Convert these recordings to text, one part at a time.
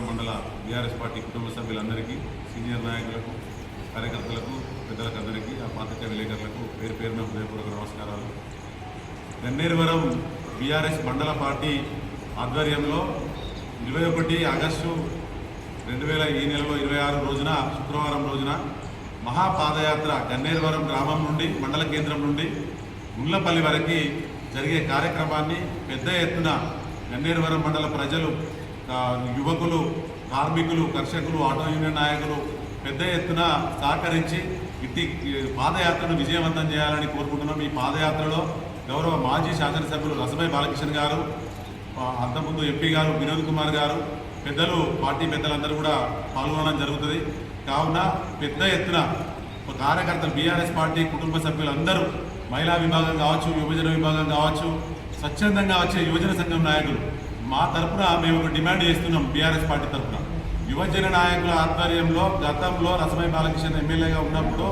మండల BRS party కుటుంబ సభ్యులందరికీ, సీనియర్ నాయకులకు, కార్యకర్తలకు, పెద్దలకు అందరికీ, ఆ పాత్రికేయ విలేకరులకు పేరు పేరున హృదయపూర్వక నమస్కారాలు. గన్నేరువరం బీఆర్ఎస్ మండల పార్టీ ఆధ్వర్యంలో 21 ఆగస్టు 2026 రోజున, శుక్రవారం రోజున మహాపాదయాత్ర గన్నేరువరం గ్రామం నుండి, మండల కేంద్రం నుండి గుండ్లపల్లి వరకు జరిగే కార్యక్రమాన్ని పెద్ద ఎత్తున గన్నేరువరం మండల ప్రజలు, యువకులు, కార్మికులు, కర్షకులు, ఆటో యూనియన్ నాయకులు పెద్ద ఎత్తున సహకరించి ఇట్టి పాదయాత్రను విజయవంతం చేయాలని కోరుకుంటున్నాం. ఈ పాదయాత్రలో గౌరవ మాజీ శాసనసభ్యులు రసమై బాలకృష్ణ గారు, అంతకుముందు ఎంపీ గారు వినోద్ కుమార్ గారు, పెద్దలు, పార్టీ పెద్దలందరూ కూడా పాల్గొనడం జరుగుతుంది. కావున పెద్ద ఎత్తున కార్యకర్తలు, బీఆర్ఎస్ పార్టీ కుటుంబ సభ్యులందరూ, మహిళా విభాగం కావచ్చు, యువజన విభాగం కావచ్చు, స్వచ్ఛందంగా వచ్చే యువజన సంఘం నాయకులు, మా తరఫున మేము ఒక డిమాండ్ చేస్తున్నాం. బీఆర్ఎస్ పార్టీ తరఫున యువజన నాయకుల ఆధ్వర్యంలో గతంలో రసమై బాలకృష్ణ ఎమ్మెల్యేగా ఉన్నప్పుడు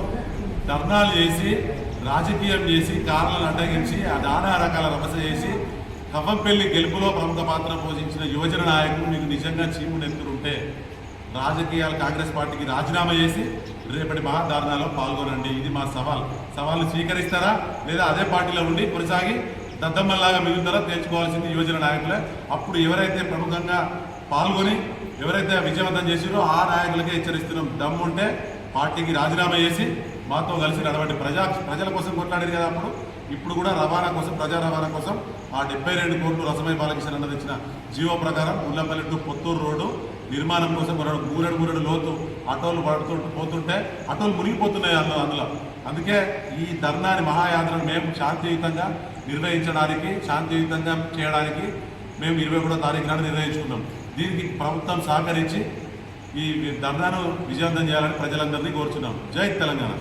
ధర్నాలు చేసి, రాజకీయం చేసి, కార్లను అడ్డగించి, నానా రకాల రభస చేసి కవ్వంపల్లి గెలుపులో ప్రముఖ పాత్ర పోషించిన యువజన నాయకులు మీకు నిజంగా చీమునెత్తులుంటే రాజకీయాలు, కాంగ్రెస్ పార్టీకి రాజీనామా చేసి రేపటి మహాధారణలో పాల్గొనండి. ఇది మా సవాళ్ళు స్వీకరిస్తారా లేదా అదే పార్టీలో ఉండి కొనసాగి దద్దమ్మల్లాగా మిగులుతారో తేల్చుకోవాల్సింది యువజన నాయకులే. అప్పుడు ఎవరైతే ప్రముఖంగా పాల్గొని ఎవరైతే విజయవంతం చేసిరో ఆ నాయకులకే హెచ్చరిస్తున్నాం. దమ్ముంటే పార్టీకి రాజీనామా చేసి మాతో కలిసి నడవండి. ప్రజల కోసం కొట్లాడారు కదా అప్పుడు, ఇప్పుడు కూడా రవాణా కోసం, ప్రజా రవాణా కోసం ఆ 72 కోట్లు రసమై బాలకృష్ణ అన్నది ఇచ్చిన జీవో ప్రకారం గుండ్లపల్లి టు పొత్తూరు రోడ్డు నిర్మాణం కోసం మూరెడు లోతు ఆటోలు పోతుంటే ఆటోలు మునిగిపోతున్నాయి అందులో. అందుకే ఈ ధర్నాని, మహాయాత్రను మేము శాంతియుతంగా నిర్వహించడానికి, శాంతియుతంగా చేయడానికి మేము 21వ తారీఖు నాడు నిర్ణయించుకున్నాం. దీనికి ప్రభుత్వం సహకరించి ఈ ధర్నాను విజయవంతం చేయాలని ప్రజలందరినీ కోరుచున్నాం. జై తెలంగాణ.